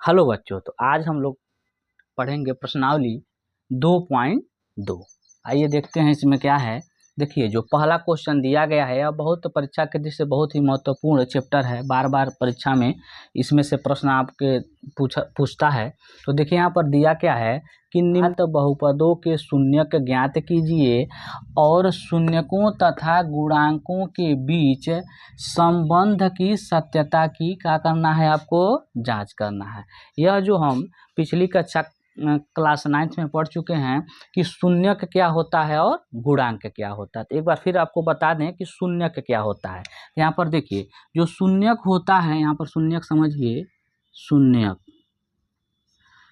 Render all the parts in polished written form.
Hello बच्चों, तो आज हम लोग पढ़ेंगे प्रश्नावली 2.2। आइए देखते हैं इसमें क्या है। देखिए, जो पहला क्वेश्चन दिया गया है यह बहुत परीक्षा के दृष्टि से बहुत ही महत्वपूर्ण चैप्टर है। बार बार परीक्षा में इसमें से प्रश्न आपके पूछता है। तो देखिए यहाँ पर दिया क्या है कि निम्न बहुपदों के शून्यक ज्ञात कीजिए और शून्यकों तथा गुणांकों के बीच संबंध की सत्यता की क्या करना है, आपको जांच करना है। यह जो हम पिछली कक्षा क्लास 9th में पढ़ चुके हैं कि शून्यक क्या होता है और गुणांक क्या होता है। तो एक बार फिर आपको बता दें कि शून्यक क्या होता है। यहाँ पर देखिए, जो शून्यक होता है, यहाँ पर शून्यक समझिए।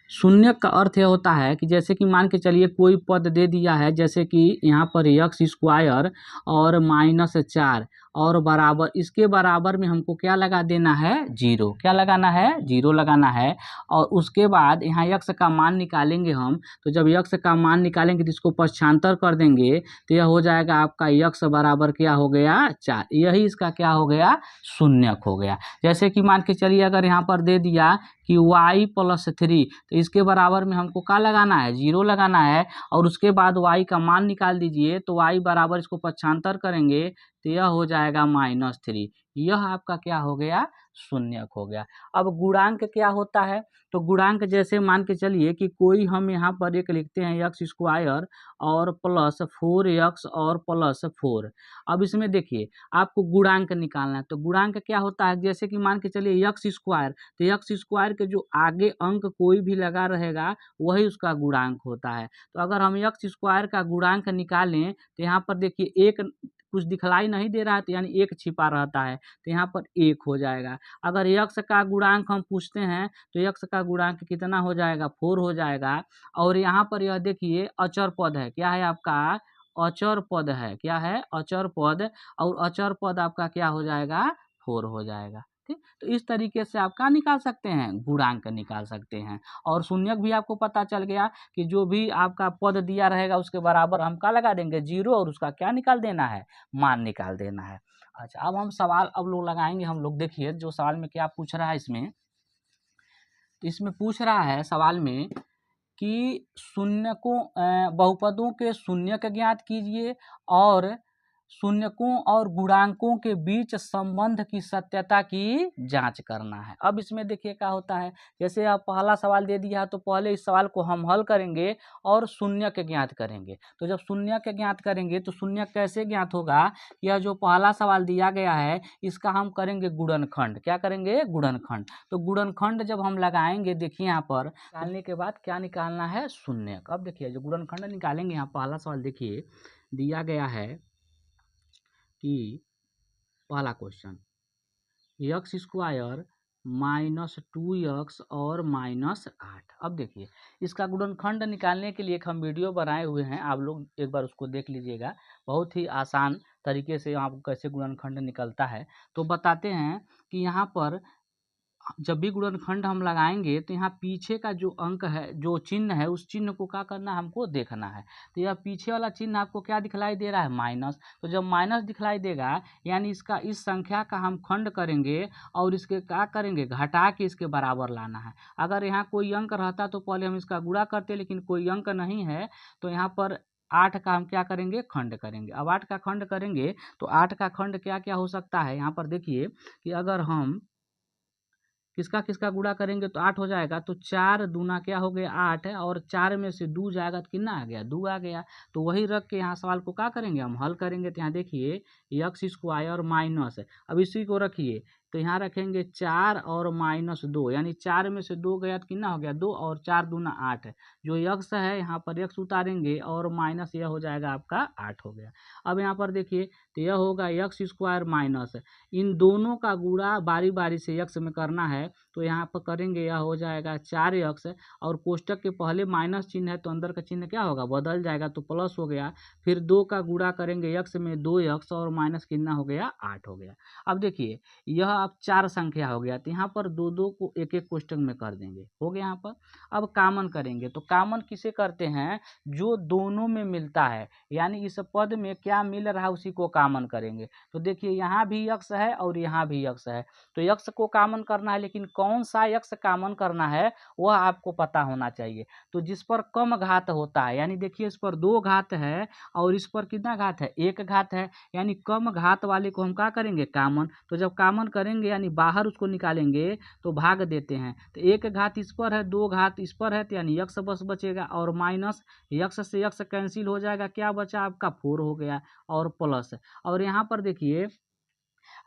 शून्यक का अर्थ यह होता है कि जैसे कि मान के चलिए कोई पद दे दिया है, जैसे कि यहाँ पर x² और -4 और बराबर, इसके बराबर में हमको क्या लगा देना है, 0। क्या लगाना है, 0 लगाना है। और उसके बाद यहाँ x का मान निकालेंगे हम। तो जब x का मान निकालेंगे तो इसको पक्षांतर कर देंगे तो यह हो जाएगा आपका x बराबर क्या हो गया, 4। यही इसका क्या हो गया, शून्यक हो गया। जैसे कि मान के चलिए अगर यहाँ पर दे दिया कि y+3, तो इसके बराबर में हमको क्या लगाना है, 0 लगाना है। और उसके बाद y का मान निकाल दीजिए, तो y बराबर इसको पक्षांतर करेंगे तो यह हो जाएगा -3। यह आपका क्या हो गया, शून्यक हो गया। अब गुणांक क्या होता है, तो गुणांक जैसे मान के चलिए कि कोई हम यहाँ पर एक लिखते हैं x² और +4x और +4। अब इसमें देखिए आपको गुणांक निकालना है। तो गुणांक क्या होता है, जैसे कि मान के चलिए x², तो x² के जो आगे अंक कोई भी लगा रहेगा वही उसका गुणांक होता है। तो अगर हम x² का गुणांक निकालें तो यहाँ पर देखिए एक कुछ दिखलाई नहीं दे रहा है, तो यानी एक छिपा रहता है, तो यहाँ पर 1 हो जाएगा। अगर x का गुणांक हम पूछते हैं तो x का गुणांक कितना हो जाएगा, 4 हो जाएगा। और यहाँ पर यह देखिए अचर पद है, क्या है आपका, अचर पद है। क्या है, अचर पद। और अचर पद आपका क्या हो जाएगा, 4 हो जाएगा। ठीक, तो इस तरीके से आप क्या निकाल सकते हैं, गुणांक निकाल सकते हैं। और शून्यक भी आपको पता चल गया कि जो भी आपका पद दिया रहेगा उसके बराबर हम क्या लगा देंगे, 0, और उसका क्या निकाल देना है, मान निकाल देना है। अच्छा, अब हम सवाल अब लोग लगाएंगे हम लोग। देखिए जो सवाल में क्या पूछ रहा है इसमें, तो इसमें पूछ रहा है सवाल में कि शून्यकों बहुपदों के शून्यक ज्ञात कीजिए और शून्यकों और गुणांकों के बीच संबंध की सत्यता की जांच करना है। अब इसमें देखिए क्या होता है, जैसे आप पहला सवाल दे दिया तो पहले इस सवाल को हम हल करेंगे और शून्यक ज्ञात करेंगे। तो जब शून्यक ज्ञात करेंगे तो शून्यक कैसे ज्ञात होगा, यह जो पहला सवाल दिया गया है इसका हम करेंगे गुणनखंड। क्या करेंगे, गुणनखंड। तो गुणनखंड जब हम लगाएंगे, देखिए यहाँ पर निकालने के बाद क्या निकालना है, शून्यक। अब देखिए जो गुणनखंड निकालेंगे, यहाँ पहला सवाल देखिए दिया गया है कि पहला क्वेश्चन x² -2x और -8। अब देखिए इसका गुणनखंड निकालने के लिए एक हम वीडियो बनाए हुए हैं, आप लोग एक बार उसको देख लीजिएगा। बहुत ही आसान तरीके से आपको कैसे गुणनखंड निकलता है। तो बताते हैं कि यहाँ पर जब भी गुणनखंड हम लगाएंगे तो यहाँ पीछे का जो अंक है, जो चिन्ह है, उस चिन्ह को क्या करना है, हमको देखना है। तो यह पीछे वाला चिन्ह आपको क्या दिखलाई दे रहा है, माइनस। तो जब माइनस दिखलाई देगा यानी इसका इस संख्या का हम खंड करेंगे और इसके क्या करेंगे, घटा के इसके बराबर लाना है। अगर यहाँ कोई अंक रहता तो पहले हम इसका गुणा करते, लेकिन कोई अंक नहीं है तो यहाँ पर 8 का हम क्या करेंगे, खंड करेंगे। अब 8 का खंड करेंगे तो 8 का खंड क्या क्या हो सकता है, यहाँ पर देखिए कि अगर हम किसका किसका गुणा करेंगे तो 8 हो जाएगा। तो 4 दूना क्या हो गया, 8 है, और 4 में से 2 जाएगा तो कितना आ गया, 2 आ गया। तो वही रख के यहाँ सवाल को क्या करेंगे, हम हल करेंगे। तो यहाँ देखिए x² माइनस, अब इसी को रखिए तो यहाँ रखेंगे 4 और -2, यानी 4 में से 2 गया तो कितना हो गया, 2, और 4 दूना 8 है। जो x है यहाँ पर x उतारेंगे और माइनस यह हो जाएगा आपका 8 हो गया। अब यहाँ पर देखिए तो यह होगा x² माइनस, इन दोनों का गुणा बारी बारी से x में करना है। तो यहाँ पर करेंगे, यह हो जाएगा 4x, और कोष्टक के पहले माइनस चिन्ह है तो अंदर का चिन्ह क्या होगा, बदल जाएगा, तो प्लस हो गया। फिर 2 का गुणा करेंगे x में, 2x, और माइनस कितना हो गया, 8 हो गया। अब देखिए यह अब 4 संख्या हो गया, तो यहाँ पर 2 को एक एक कोष्टक में कर देंगे, हो गया यहाँ पर। अब कामन करेंगे, तो कामन किसे करते हैं, जो दोनों में मिलता है, यानी इस पद में क्या मिल रहा है उसी को कामन करेंगे। तो देखिए यहाँ भी यक्स है और यहाँ भी यक्स है, तो यक्स को कामन करना है, लेकिन कौन सा यक्स कामन करना है वह आपको पता होना चाहिए। तो जिस पर कम घात होता है, यानी देखिए इस पर 2 घात है और इस पर कितना घात है, 1 घात है, यानी कम घात वाले को हम क्या करेंगे, कामन। तो जब कामन करेंगे यानी बाहर उसको निकालेंगे तो भाग देते हैं, तो 1 घात इस पर है, 2 घात इस पर है, तो यानी यक्स बस बचेगा और माइनस यक्स से यक्स कैंसिल हो जाएगा, क्या बचा आपका 4 हो गया और प्लस। और यहाँ पर देखिए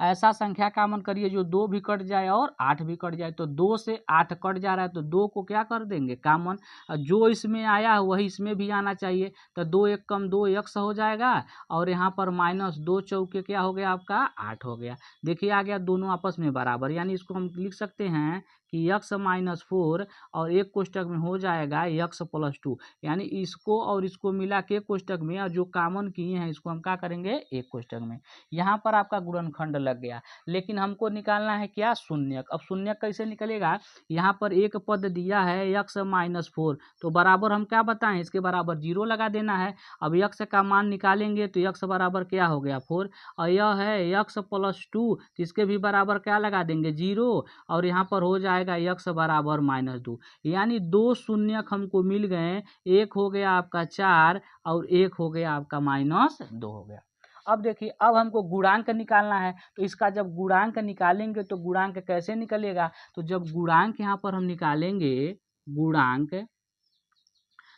ऐसा संख्या कामन करिए जो 2 भी कट जाए और 8 भी कट जाए, तो 2 से 8 कट जा रहा है तो 2 को क्या कर देंगे, कामन। जो इसमें आया है वही इसमें भी आना चाहिए, तो 2 एक कम 2 यक्स हो जाएगा और यहाँ पर माइनस 2 चौके क्या हो गया आपका 8 हो गया। देखिए आ गया दोनों आपस में बराबर, यानी इसको हम लिख सकते हैं कि यक्स माइनस 4 और एक कोष्टक में हो जाएगा यक्स प्लस 2, यानी इसको और इसको मिला के कोष्टक में और जो कामन किए हैं इसको हम क्या करेंगे एक कोष्टक में। यहाँ पर आपका गुणनखंड लग गया, लेकिन हमको निकालना है क्या, शून्यक। अब शून्यक कैसे निकलेगा, यहाँ पर एक पद दिया है यक्स माइनस 4, तो बराबर हम क्या बताएं, इसके बराबर 0 लगा देना है। अब यक्स का मान निकालेंगे तो यक्स बराबर क्या हो गया 4, और यह है यक्स प्लस 2, तो इसके भी बराबर क्या लगा देंगे 0, और यहाँ पर हो जाएगा यक्स बराबर -2, यानी 2 शून्यक हमको मिल गए, एक हो गया आपका 4 और एक हो गया आपका -2 हो गया। अब देखिए अब हमको गुणांक निकालना है, तो इसका जब गुणांक निकालेंगे तो गुणांक कैसे निकलेगा, तो जब गुणांक यहाँ पर हम निकालेंगे गुणांक,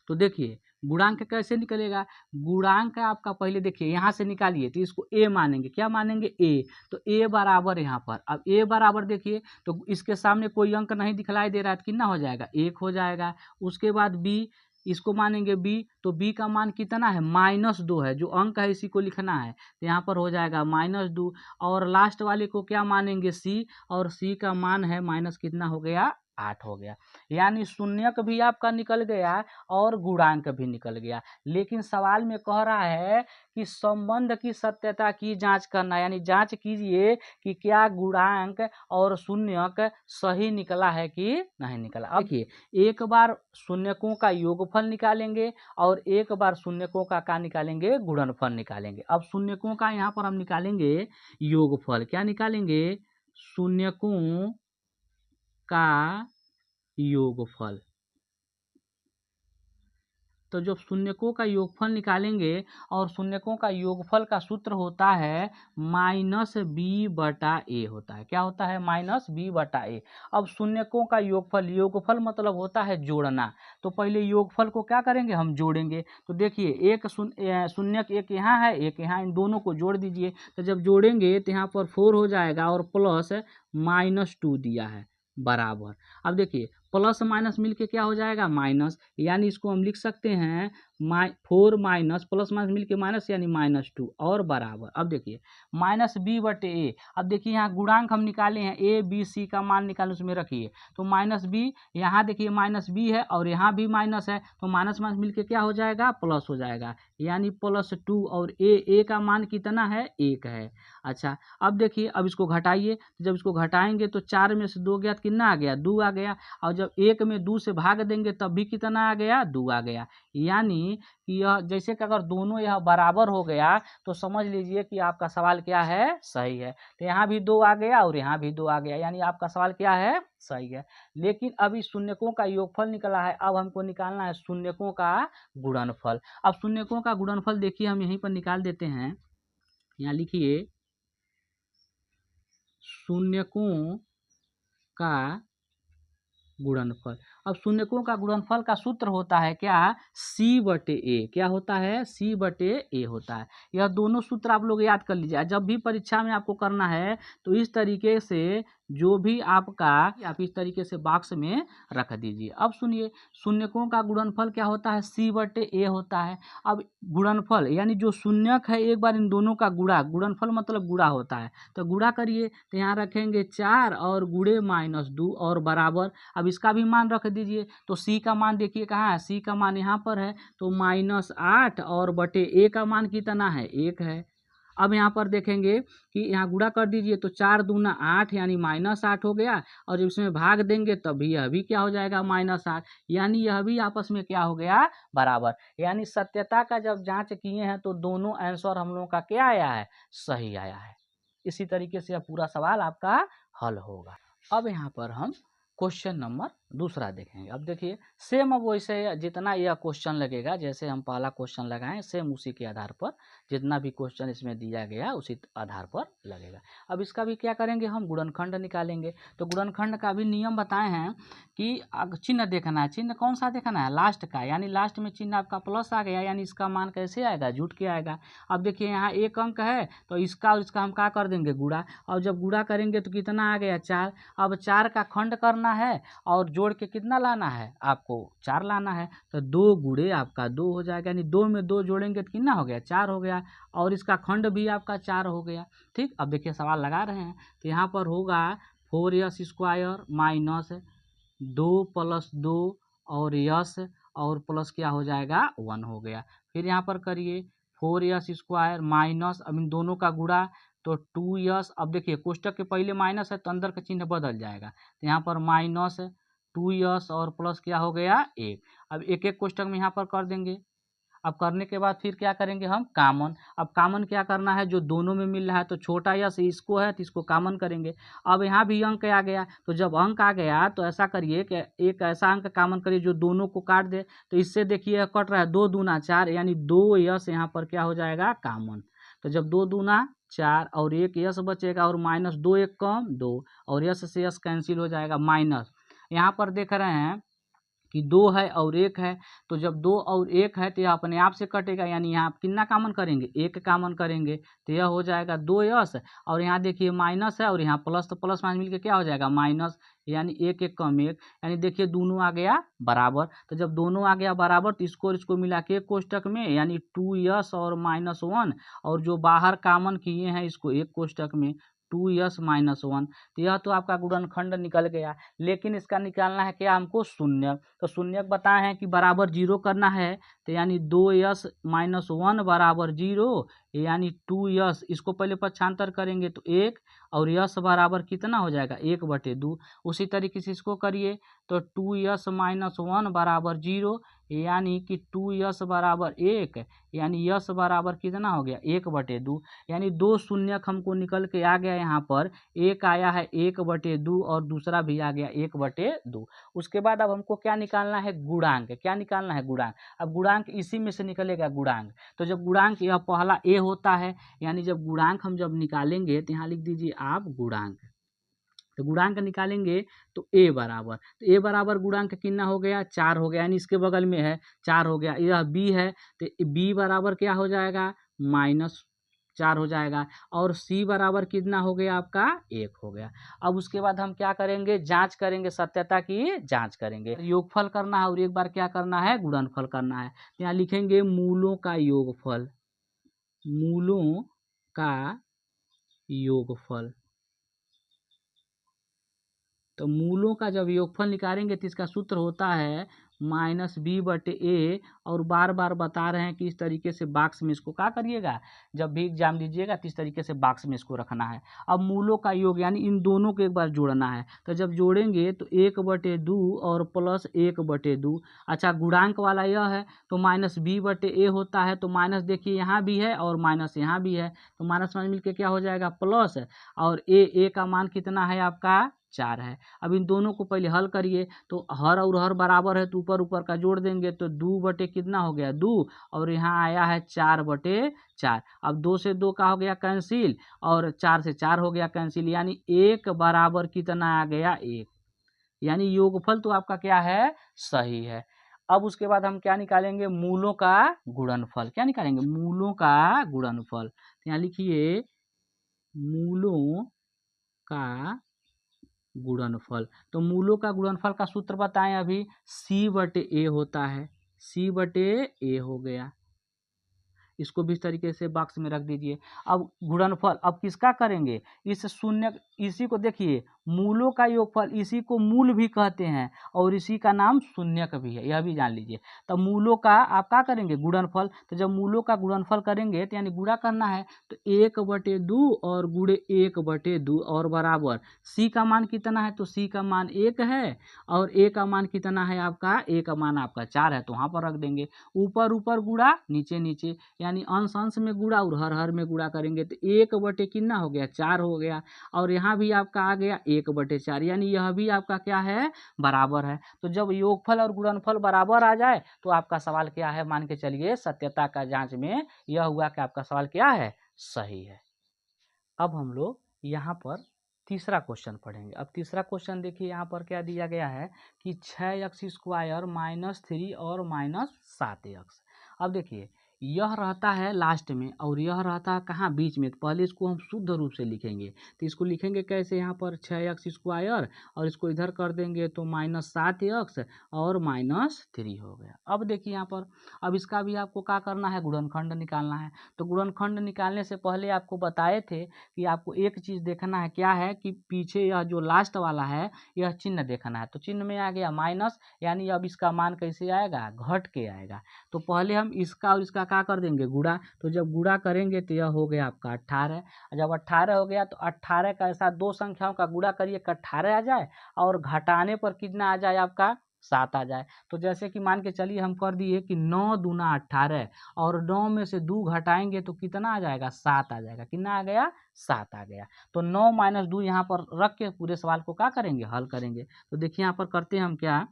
तो देखिए गुणांक कैसे निकलेगा, गुणांक आपका पहले देखिए यहाँ से निकालिए, तो इसको a मानेंगे, क्या मानेंगे a, तो a बराबर यहाँ पर, अब a बराबर देखिए तो इसके सामने कोई अंक नहीं दिखलाई दे रहा है, तो कितना हो जाएगा 1 हो जाएगा। उसके बाद b, इसको मानेंगे b, तो b का मान कितना है -2 है, जो अंक है इसी को लिखना है, तो यहाँ पर हो जाएगा -2, और लास्ट वाले को क्या मानेंगे c, और c का मान है माइनस कितना हो गया 8 हो गया, यानी शून्यक भी आपका निकल गया और गुणांक भी निकल गया। लेकिन सवाल में कह रहा है कि संबंध की सत्यता की जांच करना, यानी जांच कीजिए कि क्या गुणांक और शून्यक सही निकला है कि नहीं निकला। अब देखिए एक बार शून्यकों का योगफल निकालेंगे और एक बार शून्यकों का निकालेंगे, गुणनफल निकालेंगे। अब शून्यकों का यहाँ पर हम निकालेंगे योगफल, क्या निकालेंगे, शून्यकों का योगफल। तो जब शून्यकों का योगफल निकालेंगे, और शून्यकों का योगफल का सूत्र होता है -b/a होता है, क्या होता है -b/a। अब शून्यकों का योगफल, योगफल मतलब होता है जोड़ना, तो पहले योगफल को क्या करेंगे हम जोड़ेंगे। तो देखिए एक शून्यक एक यहाँ है एक यहाँ, इन दोनों को जोड़ दीजिए, तो जब जोड़ेंगे तो यहाँ पर 4 हो जाएगा और प्लस -2 दिया है बराबर। अब देखिए प्लस माइनस मिलके क्या हो जाएगा माइनस, यानी इसको हम लिख सकते हैं 4 माइनस प्लस माइनस मिलके माइनस, यानी -2 और बराबर। अब देखिए -b/a, अब देखिए यहाँ गुणांक हम निकाले हैं a b c का मान निकाले उसमें रखिए, तो -b, यहाँ देखिए -b है और यहाँ भी माइनस है, तो माइनस माइनस मिलके क्या हो जाएगा प्लस हो जाएगा, यानी +2, और a का मान कितना है 1 है। अच्छा अब देखिए अब इसको घटाइए, जब इसको घटाएंगे तो 4 में से 2 गया तो कितना आ गया 2 आ गया, और जब 1 में 2 से भाग देंगे तब भी कितना आ गया 2 आ गया, यानी कि यह जैसे कि अगर दोनों यह बराबर हो गया तो समझ लीजिए कि आपका सवाल क्या है सही है। तो यहाँ भी 2 आ गया और यहाँ भी 2 आ गया, यानी आपका सवाल क्या है सही है। लेकिन अभी शून्यकों का योगफल निकला है, अब हमको निकालना है शून्यकों का गुणनफल। अब शून्यकों का गुणनफल देखिए हम यहीं पर निकाल देते हैं, यहाँ लिखिए शून्यकों का गुणनफल। अब शून्यकों का गुणनफल का सूत्र होता है क्या c/a, क्या होता है c/a होता है। यह दोनों सूत्र आप लोग याद कर लीजिए, जब भी परीक्षा में आपको करना है तो इस तरीके से जो भी आपका आप इस तरीके से बॉक्स में रख दीजिए। अब सुनिए शून्यकों का गुणनफल क्या होता है c/a होता है। अब गुणनफल यानी जो शून्यक है एक बार इन दोनों का गुणा, गुणनफल मतलब गुणा होता है, तो गुणा करिए, तो यहाँ रखेंगे 4 और गुणे -2 और बराबर। अब इसका भी मान रख दीजिए, तो c का मान देखिए कहाँ है, c का मान यहाँ पर है, तो -8 और बटे a का मान कितना है 1 है। अब यहाँ पर देखेंगे कि यहाँ गुणा कर दीजिए तो 4 दूना 8 यानी -8 हो गया, और जब इसमें भाग देंगे तब यह भी क्या हो जाएगा -8, यानी यह भी आपस में क्या हो गया बराबर। यानी सत्यता का जब जांच किए हैं तो दोनों आंसर हम लोगों का क्या आया है, सही आया है। इसी तरीके से पूरा सवाल आपका हल होगा। अब यहाँ पर हम क्वेश्चन नंबर दूसरा देखेंगे। अब देखिए सेम अब वैसे जितना यह क्वेश्चन लगेगा जैसे हम पहला क्वेश्चन लगाएं सेम उसी के आधार पर जितना भी क्वेश्चन इसमें दिया गया उसी आधार पर लगेगा। अब इसका भी क्या करेंगे, हम गुणनखंड निकालेंगे। तो गुणनखंड का भी नियम बताए हैं कि चिन्ह देखना है। चिन्ह कौन सा देखना है, लास्ट का, यानी लास्ट में चिन्ह आपका प्लस आ गया यानी इसका मान कैसे आएगा, जुट के आएगा। अब देखिए यहाँ एक अंक है तो इसका और इसका हम क्या कर देंगे, गुणा, और जब गुणा करेंगे तो कितना आ गया 4। अब 4 का खंड करना है और जोड़ के कितना लाना है, आपको 4 लाना है। तो 2 गुणे आपका 2 हो जाएगा, यानी 2 में 2 जोड़ेंगे तो कितना हो गया, 4 हो गया, और इसका खंड भी आपका 4 हो गया। ठीक, अब देखिए सवाल लगा रहे हैं तो यहाँ पर होगा 4s² माइनस 2 + 2 और यस और प्लस क्या हो जाएगा 1 हो गया। फिर यहाँ पर करिए 4s² माइनस, अब इन दोनों का गुणा तो 2s। अब देखिए कोष्टक के पहले माइनस है तो अंदर का चिन्ह बदल जाएगा, तो यहाँ पर -2s और प्लस क्या हो गया 1। अब एक एक कोष्टक में यहाँ पर कर देंगे। अब करने के बाद फिर क्या करेंगे हम, कामन। अब कामन क्या करना है, जो दोनों में मिल रहा है तो छोटा यस इसको है तो इसको कामन करेंगे। अब यहाँ भी अंक आ गया, तो जब अंक आ गया तो ऐसा करिए कि एक ऐसा अंक कामन करिए जो दोनों को काट दे। तो इससे देखिए कट रहा है 2 दूना 4 यानी 2 यस यहाँ पर क्या हो जाएगा कामन। तो जब 2 दूना 4 और 1 यस बचेगा और -2 1 कम 2 और यस से यस कैंसिल हो जाएगा माइनस। यहाँ पर देख रहे हैं कि 2 है और 1 है, तो जब 2 और 1 है तो यह अपने आप से कटेगा, यानी यहाँ कितना कामन करेंगे, 1 कामन करेंगे तो यह हो जाएगा 2s। और यहाँ देखिए माइनस है और यहाँ प्लस, तो प्लस माइनस मिलकर क्या हो जाएगा माइनस, यानी 1 1 कम 1, यानी देखिए दोनों आ गया बराबर। तो जब दोनों आ गया बराबर तो इसको और इसको मिला के कोष्टक में यानी 2s और -1, और जो बाहर कामन किए हैं इसको एक कोष्टक में 2s - 1। तो यह तो आपका गुणनखंड निकल गया। लेकिन इसका निकालना है क्या हमको, शून्य। तो शून्यक बताए हैं कि बराबर 0 करना है, तो यानी 2s - 1 बराबर 0, यानी 2s। इसको पहले पक्षांतर करेंगे तो 1 और यस बराबर कितना हो जाएगा 1/2। उसी तरीके से इसको करिए तो 2s - 1 बराबर 0, यानी कि 2s बराबर 1, यानी यस बराबर कितना हो गया 1/2, यानी 2 शून्यक हमको निकल के आ गया। यहाँ पर एक आया है 1/2 और दूसरा भी आ गया 1/2। उसके बाद अब हमको क्या निकालना है, गुणांक। क्या निकालना है, गुणांक। अब गुणांक इसी में से निकलेगा गुणांक। तो जब गुणांक यह पहला ए होता है, यानी जब गुणांक हम जब निकालेंगे तो यहाँ लिख दीजिए आप गुणांक। तो गुणांक निकालेंगे तो ए बराबर, तो ए बराबर गुणांक कितना हो गया 4 हो गया, यानी इसके बगल में है 4 हो गया। यह बी है तो बी बराबर क्या हो जाएगा -4 हो जाएगा, और सी बराबर कितना हो गया आपका 1 हो गया। अब उसके बाद हम क्या करेंगे, जांच करेंगे, सत्यता की जांच करेंगे। योगफल करना है और एक बार क्या करना है, गुणनफल करना है। यहाँ लिखेंगे मूलों का योगफल, मूलों का योगफल। तो मूलों का जब योगफल निकालेंगे तो इसका सूत्र होता है -b/a, और बार बार बता रहे हैं कि इस तरीके से बॉक्स में इसको क्या करिएगा, जब भी एग्जाम दीजिएगा तो इस तरीके से बॉक्स में इसको रखना है। अब मूलों का योग यानी इन दोनों को एक बार जोड़ना है, तो जब जोड़ेंगे तो 1/2 और प्लस 1/2। अच्छा गुणांक वाला यह है तो -b/a होता है, तो माइनस देखिए यहाँ भी है और माइनस यहाँ भी है, तो माइनस माइनस मिलकर क्या हो जाएगा प्लस, और ए का मान कितना है आपका 4 है। अब इन दोनों को पहले हल करिए, तो हर और हर बराबर है तो ऊपर ऊपर का जोड़ देंगे तो 2 बटे कितना हो गया 2, और यहाँ आया है 4/4। अब 2 से 2 का हो गया कैंसिल और 4 से 4 हो गया कैंसिल, यानी 1 बराबर कितना आ गया 1, यानी योगफल तो आपका क्या है सही है। अब उसके बाद हम क्या निकालेंगे, मूलों का गुणनफल। क्या निकालेंगे, मूलों का गुणनफल। तो यहाँ लिखिए मूलों का गुणनफल। तो मूलों का गुणनफल का सूत्र बताएं अभी, c/a होता है, c/a हो गया। इसको भी इस तरीके से बॉक्स में रख दीजिए। अब गुणनफल अब किसका करेंगे, इस शून्य, इसी को देखिए मूलों का योगफल, इसी को मूल भी कहते हैं और इसी का नाम शून्यक भी है, यह भी जान लीजिए। तो मूलों का आप क्या करेंगे, गुणनफल। तो जब मूलों का गुणनफल करेंगे तो यानी गुणा करना है, तो 1/2 और गुणे 1/2 और बराबर सी का मान कितना है, तो सी का मान 1 है और ए का मान कितना है आपका, ए का मान आपका 4 है, तो वहाँ पर रख देंगे। ऊपर ऊपर गुणा, नीचे नीचे, यानी अंश अंश में गुणा और हर हर में गुणा करेंगे तो 1 कितना हो गया, 4 हो गया। और यहाँ भी आपका आ गया 1/4, यानी यह भी आपका क्या है, बराबर है। तो जब योगफल और गुणनफल बराबर आ जाए तो आपका सवाल क्या है, मान के चलिए सत्यता का जांच में यह हुआ कि आपका सवाल क्या है, सही है। अब हम लोग यहाँ पर तीसरा क्वेश्चन पढ़ेंगे। अब तीसरा क्वेश्चन देखिए यहाँ पर क्या दिया गया है कि 6x² -3 और -7x। अब देखिए यह रहता है लास्ट में और यह रहता है कहाँ, बीच में। तो पहले इसको हम शुद्ध रूप से लिखेंगे, तो इसको लिखेंगे कैसे, यहाँ पर 6x² और इसको इधर कर देंगे तो -7x और -3 हो गया। अब देखिए यहाँ पर, अब इसका भी आपको क्या करना है, गुणनखंड निकालना है। तो गुणनखंड निकालने से पहले आपको बताए थे कि आपको एक चीज़ देखना है, क्या है कि पीछे यह जो लास्ट वाला है यह चिन्ह देखना है। तो चिन्ह में आ गया माइनस, यानी अब इसका मान कैसे आएगा, घट के आएगा। तो पहले हम इसका और इसका क्या कर देंगे, गुणा। तो जब गुणा करेंगे तो यह हो गया आपका 18। जब 18 हो गया तो 18 का ऐसा दो संख्याओं का गुणा करिए कि 18 आ जाए और घटाने पर कितना आ जाए आपका, 7 आ जाए। तो जैसे कि मान के चलिए हम कर दिए कि 9 दूना 18 और 9 में से 2 घटाएंगे तो कितना आ जाएगा, 7 आ जाएगा। कितना आ गया, 7 आ गया। तो 9 - 2 यहाँ पर रख के पूरे सवाल को क्या करेंगे, हल करेंगे। तो देखिए यहाँ पर करते हैं हम क्या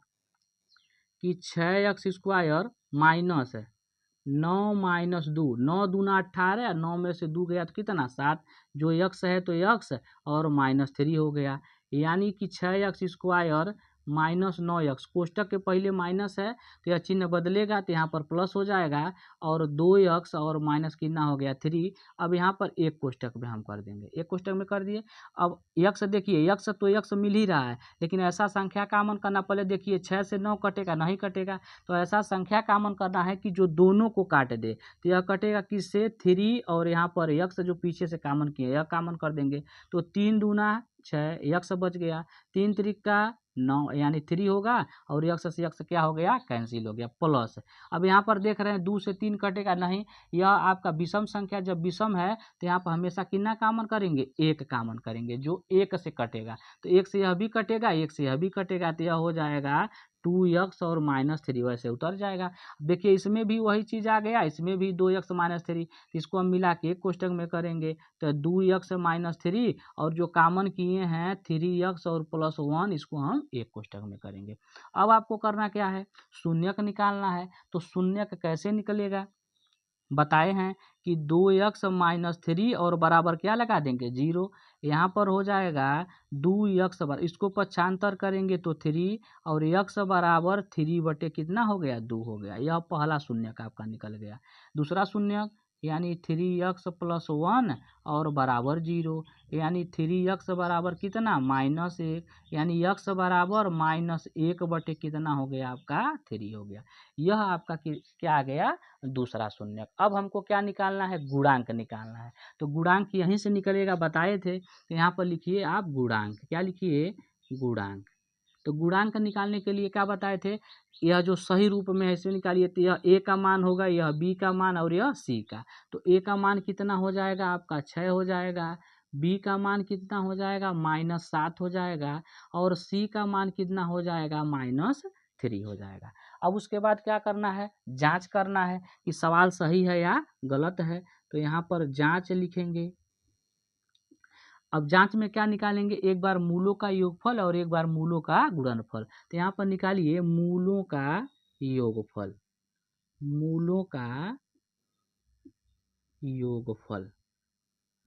कि 6x² माइनस 9 - 2, 9 दूना 18, 9 में से 2 गया तो कितना, 7। जो x है तो x और -3 हो गया, यानी कि 6x² -9x, कोष्टक के पहले माइनस है तो यह चिन्ह बदलेगा तो यहाँ पर प्लस हो जाएगा और 2x और माइनस कितना हो गया, 3। अब यहाँ पर एक कोष्टक में हम कर देंगे, एक कोष्टक में कर दिए। अब x देखिए, x तो x मिल ही रहा है, लेकिन ऐसा संख्या का अमन करना, पहले देखिए 6 से 9 कटेगा, नहीं कटेगा। तो ऐसा संख्या का अमन करना है कि जो दोनों को काट दे। तो यह कटेगा किससे, 3 और यहाँ पर x जो पीछे से कामन किए यह कामन कर देंगे। तो 3 दूना 6, x बच गया, 3 त्रिका 9 यानी 3 होगा और x से x क्या हो गया, कैंसिल हो गया, प्लस। अब यहाँ पर देख रहे हैं 2 से 3 कटेगा नहीं, यह आपका विषम संख्या जब विषम है तो यहाँ पर हमेशा कितना कामन करेंगे, 1 कामन करेंगे, जो 1 से कटेगा। तो 1 से यह भी कटेगा, 1 से यह भी कटेगा, तो यह हो जाएगा 2x और -3, वैसे उतर जाएगा। देखिए इसमें भी वही चीज़ आ गया, इसमें भी 2x -3, तो इसको हम मिला के एक कोष्टक में करेंगे तो 2x -3 और जो कामन किए हैं 3x और +1, इसको हम एक कोष्टक में करेंगे। अब आपको करना क्या है, शून्यक निकालना है। तो शून्यक कैसे निकलेगा, बताए हैं कि 2x -3 और बराबर क्या लगा देंगे, 0। यहाँ पर हो जाएगा 2x बराबर, इसको पक्षांतर करेंगे तो 3 और x बराबर 3 बटे कितना हो गया, 2 हो गया। यह पहला शून्यक आपका निकल गया। दूसरा शून्यक यानी 3x + 1 और बराबर 0, यानी 3x बराबर कितना, -1, यानी x बराबर -1 बटे कितना हो गया आपका, 3 हो गया। यह आपका क्या आ गया, दूसरा शून्यक। अब हमको क्या निकालना है, गुणांक निकालना है। तो गुणांक यहीं से निकलेगा, बताए थे। तो यहाँ पर लिखिए आप गुणांक, क्या लिखिए, गुणांक। तो गुणांक निकालने के लिए क्या बताए थे, यह जो सही रूप में है इसे निकालिए। तो यह a का मान होगा, यह b का मान और यह c का। तो a का मान कितना हो जाएगा आपका, 6 हो जाएगा। b का मान कितना हो जाएगा, -7 हो जाएगा और c का मान कितना हो जाएगा, -3 हो जाएगा। अब उसके बाद क्या करना है, जांच करना है कि सवाल सही है या गलत है। तो यहाँ पर जांच लिखेंगे। अब जांच में क्या निकालेंगे, एक बार मूलों का योगफल और एक बार मूलों का गुणनफल। तो यहाँ पर निकालिए मूलों का योगफल, मूलों का योगफल।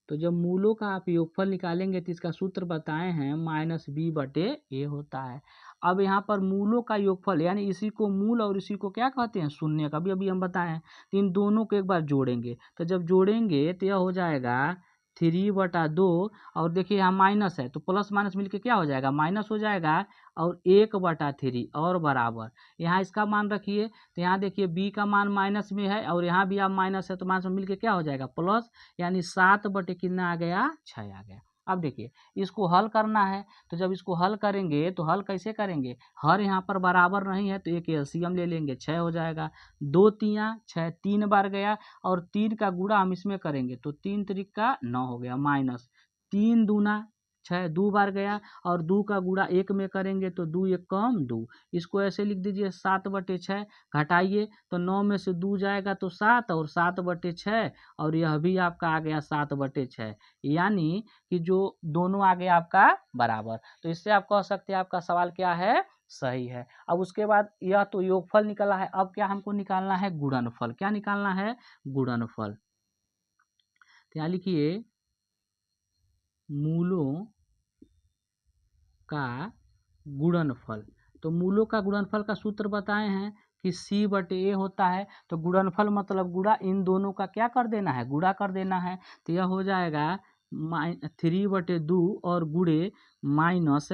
तो जब मूलों का आप योगफल निकालेंगे तो इसका सूत्र बताए हैं -b/a होता है। अब यहाँ पर मूलों का योगफल यानी इसी को मूल और इसी को क्या कहते हैं, शून्य का, अभी हम बताए हैं। तो इन दोनों को एक बार जोड़ेंगे, तो जब जोड़ेंगे तो यह हो जाएगा 3/2 और देखिए यहाँ माइनस है तो प्लस माइनस मिलके क्या हो जाएगा, माइनस हो जाएगा और 1/3 और बराबर यहाँ इसका मान रखिए। तो यहाँ देखिए b का मान माइनस में है और यहाँ भी आप माइनस है तो माइनस में मिलके क्या हो जाएगा, प्लस, यानी 7 बटे कितना आ गया, 6 आ गया। अब देखिए इसको हल करना है, तो जब इसको हल करेंगे तो हल कैसे करेंगे, हर यहाँ पर बराबर नहीं है तो एक एलसीएम ले लेंगे, 6 हो जाएगा, 2 तियाँ 6 3 बार गया और 3 का गुणा हम इसमें करेंगे तो 3 त्रिका 9 हो गया, माइनस 3 दूना 6 2 बार गया और 2 का गुणा 1 में करेंगे तो 2 1 कम 2, इसको ऐसे लिख दीजिए 7/6, घटाइए तो 9 में से 2 जाएगा तो 7 और 7/6 और यह भी आपका आ गया 7/6, यानी कि जो दोनों आ गया आपका बराबर। तो इससे आप कह सकते हैं आपका सवाल क्या है, सही है। अब उसके बाद यह तो योगफल निकला है, अब क्या हमको निकालना है, गुणनफल। क्या निकालना है, गुणनफल। तो यहाँ लिखिए मूलों का गुणनफल। तो मूलों का गुणनफल का सूत्र बताए हैं कि C/A होता है। तो गुणनफल मतलब गुणा इन दोनों का क्या कर देना है, गुणा कर देना है। तो यह हो जाएगा 3/2 और गुणे माइनस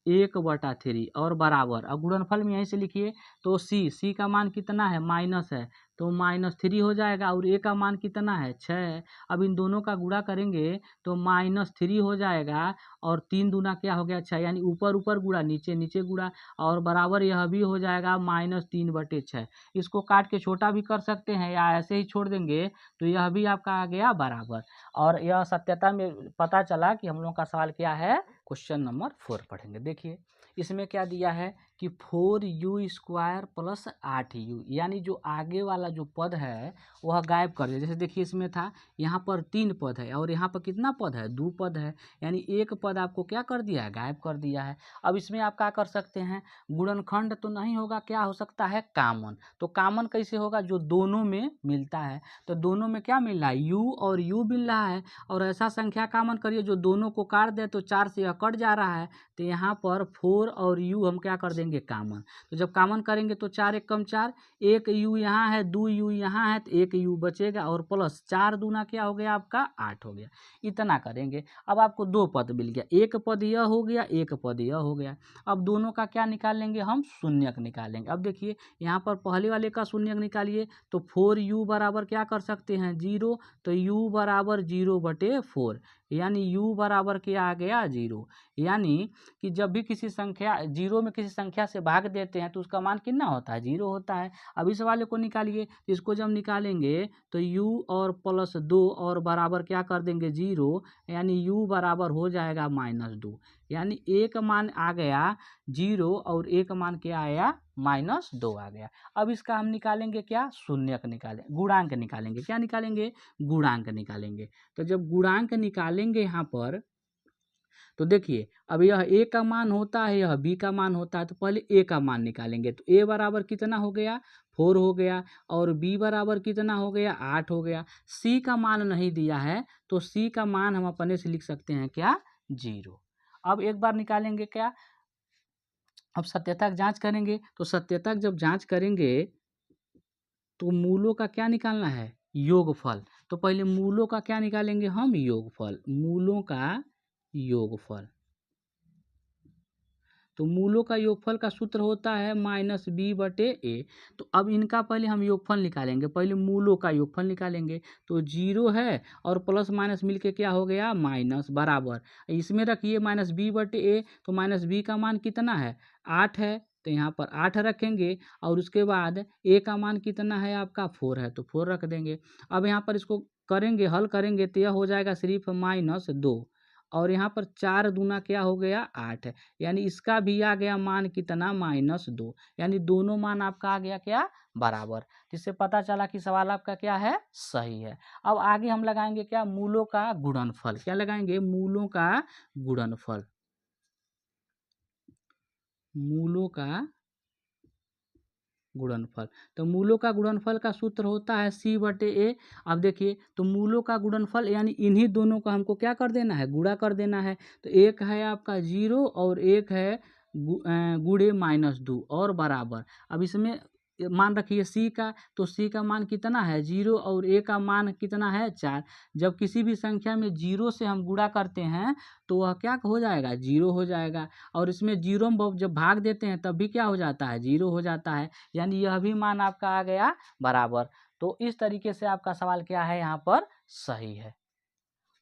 1/3 और बराबर। अब गुणनफल में यहीं से लिखिए तो C का मान कितना है, माइनस है तो -3 हो जाएगा और A का मान कितना है, 6 है। अब इन दोनों का गुणा करेंगे तो -3 हो जाएगा और 3 दूना क्या हो गया 6, यानी ऊपर ऊपर गुणा नीचे नीचे गुणा और बराबर यह भी हो जाएगा -3/6। इसको काट के छोटा भी कर सकते हैं या ऐसे ही छोड़ देंगे तो यह भी आपका आ गया बराबर। और यह सत्यता में पता चला कि हम लोगों का सवाल क्या है, क्वेश्चन नंबर 4 पढ़ेंगे। देखिए इसमें क्या दिया है कि 4u² प्लस 8u, यानी जो आगे वाला जो पद है वह गायब कर दिया। जैसे देखिए इसमें था यहाँ पर 3 पद है और यहाँ पर कितना पद है, 2 पद है, यानी एक पद आपको क्या कर दिया है, गायब कर दिया है। अब इसमें आप क्या कर सकते हैं, गुणनखंड तो नहीं होगा, क्या हो सकता है, कामन। तो कामन कैसे होगा, जो दोनों में मिलता है। तो दोनों में क्या मिल रहा है, u और u मिल रहा है और ऐसा संख्या कामन करिए जो दोनों को काट दे तो 4 से यह कट जा रहा है। तो यहाँ पर 4 और u हम क्या कर देंगे, कामन। तो जब कामन करेंगे तो 4 1 कम 4, 1 u यहाँ है 2 u यहाँ है तो 1 u बचेगा और प्लस 4 दूना क्या हो गया आपका 8 हो गया। इतना करेंगे। अब आपको 2 पद मिल गया, एक पद यह हो गया, एक पद यह हो गया। अब दोनों का क्या निकालेंगे, हम शून्यक निकालेंगे। अब देखिए यहाँ पर पहले वाले का शून्यक निकालिए तो 4u बराबर क्या कर सकते हैं, 0, तो u बराबर 0/4, यानी u बराबर क्या आ गया, 0। यानी कि जब भी किसी संख्या 0 में किसी संख्या से भाग देते हैं तो उसका मान कितना होता है, 0 होता है। अब इस वाले को निकालिए, इसको जब निकालेंगे तो u और प्लस 2 और बराबर क्या कर देंगे, 0, यानी u बराबर हो जाएगा -2, यानी एक मान आ गया 0 और एक मान क्या आया, -2 आ गया। अब इसका हम निकालेंगे क्या, शून्यक निकालें, गुणांक निकालेंगे। क्या निकालेंगे, गुणांक निकालेंगे। तो जब गुणांक निकालेंगे यहाँ पर तो देखिए अब यह a का मान होता है, यह b का मान होता है, तो पहले a का मान निकालेंगे। तो a बराबर कितना हो गया, 4 हो गया और b बराबर कितना हो गया, 8 हो गया। c का मान नहीं दिया है तो c का मान हम अपने से लिख सकते हैं क्या, 0। अब एक बार निकालेंगे क्या, अब सत्यता जांच करेंगे। तो सत्यता जब जांच करेंगे तो मूलों का क्या निकालना है, योगफल। तो पहले मूलों का क्या निकालेंगे हम, योगफल, मूलों का योगफल। तो मूलों का योगफल का सूत्र होता है -b/a। तो अब इनका पहले हम योगफल निकालेंगे, पहले मूलों का योगफल निकालेंगे। तो 0 है और प्लस माइनस मिलके क्या हो गया, माइनस, बराबर। इसमें रखिए -b/a, तो -b का मान कितना है, 8 है, तो यहाँ पर 8 रखेंगे और उसके बाद a का मान कितना है आपका, 4 है, तो 4 रख देंगे। अब यहाँ पर इसको करेंगे, हल करेंगे तो यह हो जाएगा सिर्फ -2 और यहाँ पर 4 दूना क्या हो गया, 8 है, यानी इसका भी आ गया मान कितना, -2, यानी दोनों मान आपका आ गया क्या, बराबर। जिससे पता चला कि सवाल आपका क्या है, सही है। अब आगे हम लगाएंगे क्या, मूलों का गुणनफल। क्या लगाएंगे, मूलों का गुणनफल। मूलों का गुणनफल। तो मूलों का गुणनफल का सूत्र होता है C/A। अब देखिए तो मूलों का गुणनफल यानी इन्हीं दोनों का हमको क्या कर देना है, गुणा कर देना है। तो एक है आपका 0 और एक है गुणे -2 और बराबर। अब इसमें मान रखिए C का, तो C का मान कितना है, 0 और A का मान कितना है, 4। जब किसी भी संख्या में 0 से हम गुणा करते हैं तो वह क्या हो जाएगा, 0 हो जाएगा और इसमें 0 में जब भाग देते हैं तब भी क्या हो जाता है, 0 हो जाता है, यानी यह भी मान आपका आ गया बराबर। तो इस तरीके से आपका सवाल क्या है, यहाँ पर सही है।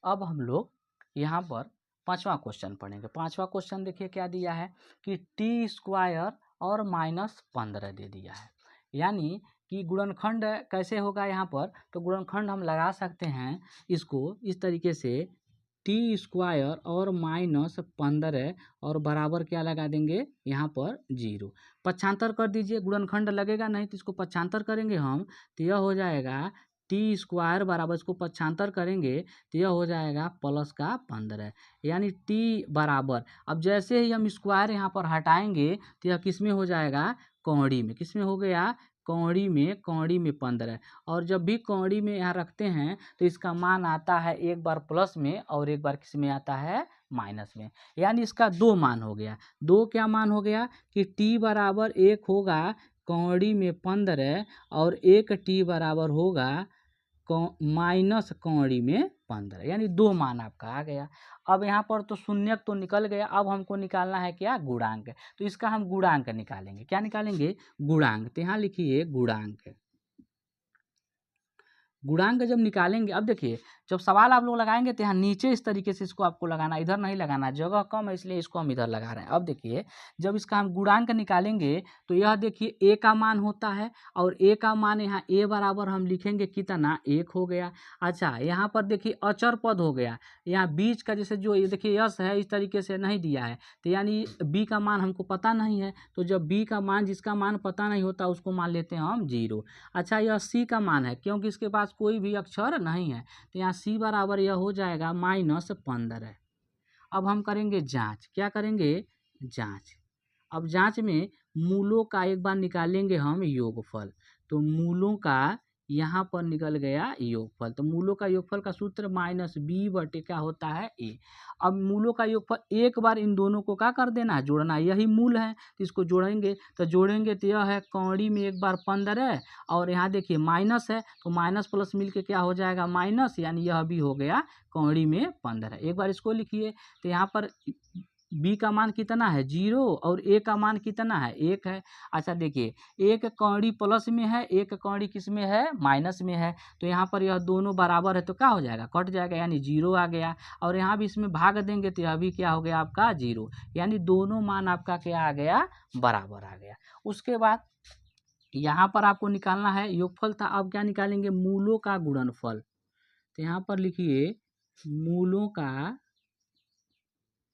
अब हम लोग यहाँ पर पांचवा क्वेश्चन पढ़ेंगे। पांचवा क्वेश्चन देखिए क्या दिया है कि टी स्क्वायर और -15 दे दिया है, यानी कि गुणनखंड कैसे होगा यहाँ पर, तो गुणनखंड हम लगा सकते हैं इसको इस तरीके से, टी स्क्वायर और -15 और बराबर क्या लगा देंगे यहाँ पर 0। पक्षांतर कर दीजिए, गुणनखंड लगेगा नहीं तो इसको पक्षांतर करेंगे हम, तो यह हो जाएगा टी स्क्वायर बराबर, इसको पक्षांतर करेंगे तो यह हो जाएगा +15, यानी टी बराबर, अब जैसे ही हम स्क्वायर यहाँ पर हटाएंगे तो यह किस में हो जाएगा, कौड़ी में। किस में हो गया, कौड़ी में 15। और जब भी कौड़ी में यहाँ रखते हैं तो इसका मान आता है एक बार प्लस में और एक बार किस में आता है, माइनस में, यानी इसका दो मान हो गया। दो क्या मान हो गया कि टी बराबर 1 होगा कौड़ी में 15 और 1 टी बराबर होगा माइनस कौड़ी में 15, यानी दो मान आपका आ गया। अब यहाँ पर तो शून्यक तो निकल गया, अब हमको निकालना है क्या, गुणांक। तो इसका हम गुणांक निकालेंगे। क्या निकालेंगे, गुणांक। तो यहाँ लिखिए गुणांक। गुणांक जब निकालेंगे, अब देखिए जब सवाल आप लोग लगाएंगे तो यहाँ नीचे इस तरीके से इसको आपको लगाना, इधर नहीं लगाना, जगह कम है इसलिए इसको हम इधर लगा रहे हैं। अब देखिए जब इसका हम गुणांक निकालेंगे तो यह देखिए ए का मान होता है और ए का मान यहाँ ए बराबर हम लिखेंगे कितना, 1 हो गया। अच्छा यहाँ पर देखिए अचर पद हो गया, यहाँ बीच का जैसे जो ये देखिए यस है इस तरीके से नहीं दिया है, तो यानी बी का मान हमको पता नहीं है, तो जब बी का मान, जिसका मान पता नहीं होता उसको मान लेते हैं हम 0। अच्छा यह सी का मान है, क्योंकि इसके पास कोई भी अक्षर नहीं है, तो यहाँ सी बराबर यह हो जाएगा -15। अब हम करेंगे जांच। क्या करेंगे, जांच। अब जांच में मूलों का एक बार निकालेंगे हम योगफल, तो मूलों का यहाँ पर निकल गया योगफल, तो मूलों का योगफल का सूत्र -b/, क्या होता है, a। अब मूलों का योगफल एक बार इन दोनों को क्या कर देना है, जोड़ना, यही मूल है, तो इसको जोड़ेंगे तो यह है कौड़ी में एक बार 15 और यहाँ देखिए माइनस है, तो माइनस प्लस मिलके क्या हो जाएगा, माइनस, यानी यह भी हो गया कौड़ी में 15। एक बार इसको लिखिए, तो यहाँ पर बी का मान कितना है, 0 और ए का मान कितना है, 1 है। अच्छा देखिए एक कौड़ी प्लस में है, एक कौड़ी किस में है, माइनस में है, तो यहाँ पर यह दोनों बराबर है तो क्या हो जाएगा, कट जाएगा, यानी 0 आ गया। और यहाँ भी इसमें भाग देंगे तो यह भी क्या हो गया आपका 0, यानी दोनों मान आपका क्या आ गया, बराबर आ गया। उसके बाद यहाँ पर आपको निकालना है योगफल था, अब क्या निकालेंगे, मूलों का गुणनफल। तो यहाँ पर लिखिए मूलों का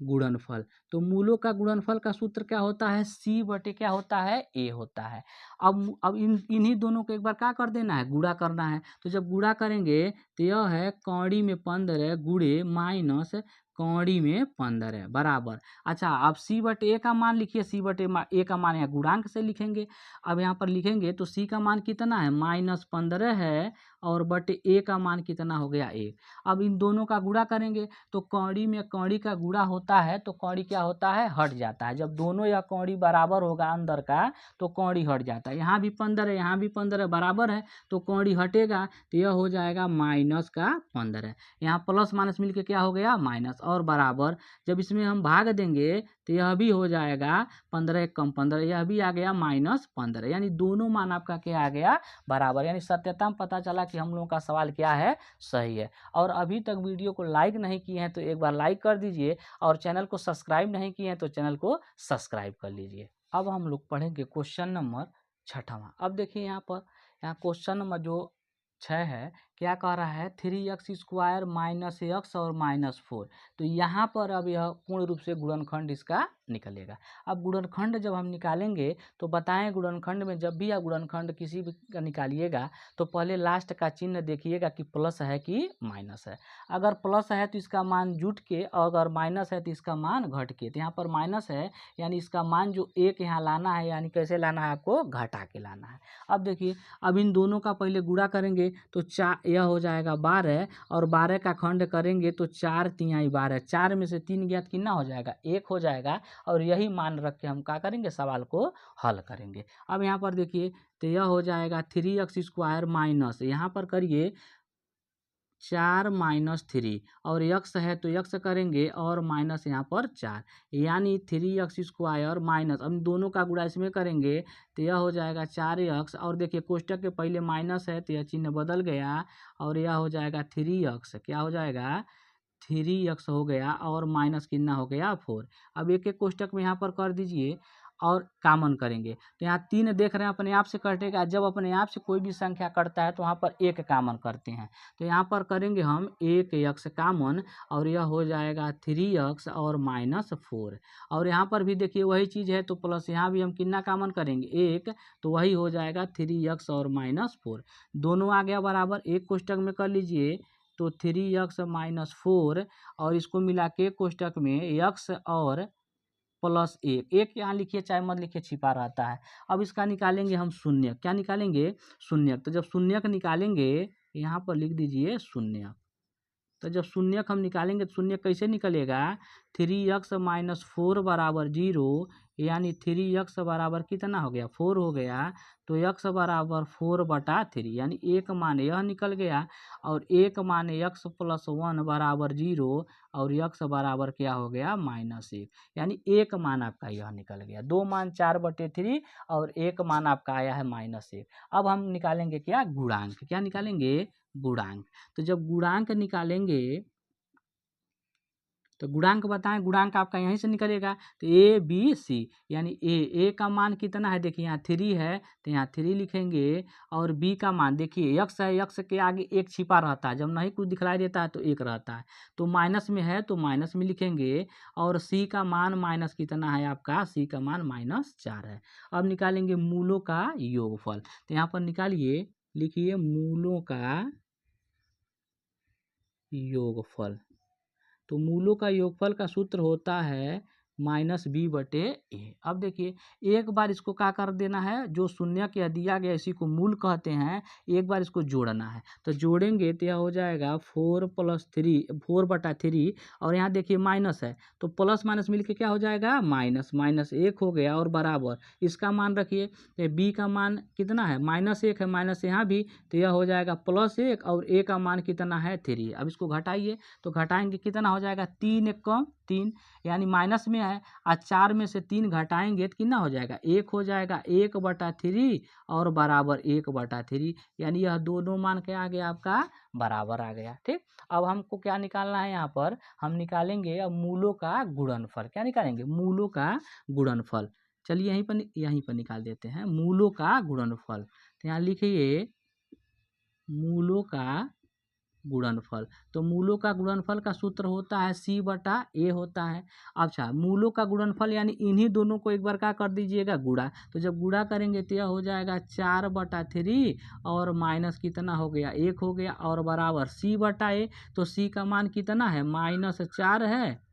गुणनफल, तो मूलों का गुणनफल का सूत्र क्या होता है, c/, क्या होता है, a होता है। अब इन्हीं दोनों को एक बार क्या कर देना है, गुणा करना है, तो जब गुणा करेंगे तो यह है कौड़ी में 15 गुणे माइनस कौड़ी में 15 बराबर। अच्छा अब c/a का मान लिखिए, c/a का मान यहाँ गुणांक से लिखेंगे। अब यहाँ पर लिखेंगे तो c का मान कितना है, -15 है और बटे a का मान कितना हो गया, 1। अब इन दोनों का गुणा करेंगे तो कौड़ी में कौड़ी का गुणा होता है तो कौड़ी क्या होता है, हट जाता है। जब दोनों या कौड़ी बराबर होगा अंदर का तो कौड़ी हट जाता है। यहाँ भी 15 है, यहाँ भी 15 बराबर है तो कौड़ी हटेगा तो यह हो जाएगा -15। यहाँ प्लस माइनस मिलके क्या हो गया, माइनस, और बराबर। जब इसमें हम भाग देंगे तो यह भी हो जाएगा 15 एक कम 15, यह भी आ गया -15, यानी दोनों मान आपका क्या आ गया, बराबर। यानी सत्यता में पता चला कि हम लोगों का सवाल क्या है, सही है। और अभी तक वीडियो को लाइक नहीं किए हैं तो एक बार लाइक कर दीजिए, और चैनल को सब्सक्राइब नहीं किए हैं तो चैनल को सब्सक्राइब कर लीजिए। अब हम लोग पढ़ेंगे क्वेश्चन नंबर 6वां। अब देखिए यहाँ पर, यहाँ क्वेश्चन नंबर जो 6 है, क्या कह रहा है, 3x² -x और -4। तो यहाँ पर अब यह पूर्ण रूप से गुणनखंड इसका निकलेगा। अब गुणनखंड जब हम निकालेंगे तो बताएं, गुणनखंड में जब भी आप गुणनखंड किसी भी का निकालिएगा तो पहले लास्ट का चिन्ह देखिएगा कि प्लस है कि माइनस है। अगर प्लस है तो इसका मान जुट के, और अगर माइनस है तो इसका मान घट के। तो यहाँ पर माइनस है यानी इसका मान जो 1 यहाँ लाना है, यानी कैसे लाना है, आपको घटा के लाना है। अब देखिए अब इन दोनों का पहले गुणा करेंगे तो यह हो जाएगा 12, और 12 का खंड करेंगे तो 4 तिहाई 12, 4 में से 3 गया तो कितना हो जाएगा, 1 हो जाएगा। और यही मान रख के हम क्या करेंगे, सवाल को हल करेंगे। अब यहाँ पर देखिए तो यह हो जाएगा 3x² माइनस, यहाँ पर करिए 4 - 3, और x है तो x करेंगे और माइनस यहाँ पर 4, यानी 3x² माइनस, अब दोनों का गुणा इसमें करेंगे तो यह हो जाएगा 4x, और देखिए कोष्टक के पहले माइनस है तो यह चिन्ह बदल गया और यह हो जाएगा 3x, क्या हो जाएगा 3x हो गया और माइनस कितना हो गया 4। अब एक एक कोष्टक में यहाँ पर कर दीजिए और कॉमन करेंगे तो यहाँ 3 देख रहे हैं अपने आप से कटेगा। जब अपने आप से कोई भी संख्या कटता है तो वहाँ पर एक कॉमन करते हैं। तो यहाँ पर करेंगे हम 1x कॉमन और यह हो जाएगा 3x और -4। और यहाँ पर भी देखिए वही चीज़ है तो प्लस यहाँ भी हम कितना कॉमन करेंगे 1, तो वही हो जाएगा 3x और -4। दोनों आ गया बराबर, एक कोष्टक में कर लीजिए तो 3x -4 और इसको मिला के कोष्टक में x और +1, एक यहाँ लिखिए चाहे मत लिखिए छिपा रहता है। अब इसका निकालेंगे हम शून्य, क्या निकालेंगे शून्य। तो जब शून्यक निकालेंगे यहाँ पर लिख दीजिए शून्य। तो जब शून्यक हम निकालेंगे तो शून्य कैसे निकलेगा 3x -4 बराबर 0, यानी 3x बराबर कितना हो गया 4 हो गया। तो x बराबर 4/3 यानी एक मान यह निकल गया और एक मान x + 1 बराबर 0 और x बराबर क्या हो गया -1, यानी एक मान आपका यह निकल गया। दो मान 4/3 और एक मान आपका आया है -1। अब हम निकालेंगे क्या गुणांक, क्या निकालेंगे गुणांक। तो जब गुणांक निकालेंगे तो गुणांक बताएं, गुणांक आपका यहीं से निकलेगा। तो ए बी सी यानी ए का मान कितना है देखिए यहाँ 3 है तो यहाँ 3 लिखेंगे और बी का मान देखिए x है, x के आगे एक छिपा रहता है, जब नहीं कुछ दिखलाई देता है तो एक रहता है, तो माइनस में है तो माइनस में लिखेंगे। और सी का मान माइनस कितना है आपका, सी का मान -4 है। अब निकालेंगे मूलों का योगफल। तो यहाँ पर निकालिए, लिखिए मूलों का योगफल। तो मूलों का योगफल का सूत्र होता है -b/a। अब देखिए एक बार इसको क्या कर देना है, जो शून्य के दिया गया इसी को मूल कहते हैं, एक बार इसको जोड़ना है। तो जोड़ेंगे तो यह हो जाएगा 4/3 और यहाँ देखिए माइनस है तो प्लस माइनस मिलके क्या हो जाएगा माइनस, -1 हो गया और बराबर इसका मान रखिए। तो b का मान कितना है -1 है, माइनस यहाँ भी तो यह हो जाएगा +1 और a का मान कितना है 3। अब इसको घटाइए तो घटाएंगे कितना हो जाएगा 3 × 3 यानी माइनस में है, आज 4 में से 3 घटाएंगे तो कितना हो जाएगा 1 हो जाएगा, 1/3 और बराबर 1/3 यानी यह दोनों मान क्या आ गया आपका बराबर आ गया। ठीक, अब हमको क्या निकालना है, यहाँ पर हम निकालेंगे अब मूलों का गुणनफल। क्या निकालेंगे मूलों का गुणनफल। चलिए यहीं पर निकाल देते हैं मूलों का गुणनफल। तो यहाँ लिखिए मूलों का गुणनफल। तो मूलों का गुणनफल का सूत्र होता है c/a होता है। अच्छा, मूलों का गुणनफल यानी इन्हीं दोनों को एक बार क्या कर दीजिएगा गुणा। तो जब गुणा करेंगे तो यह हो जाएगा 4/3 और माइनस कितना हो गया 1 हो गया और बराबर c/a। तो c का मान कितना है -4 है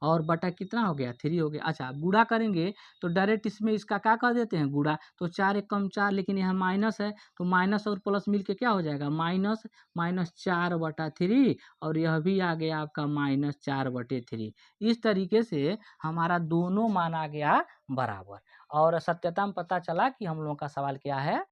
और बटा कितना हो गया 3 हो गया। अच्छा, गुणा करेंगे तो डायरेक्ट इसमें इसका क्या कर देते हैं गुणा, तो 4 × 4 लेकिन यहाँ माइनस है तो माइनस और प्लस मिलके क्या हो जाएगा -4/3 और यह भी आ गया आपका -4/3। इस तरीके से हमारा दोनों मान आ गया बराबर और सत्यता में पता चला कि हम लोगों का सवाल क्या है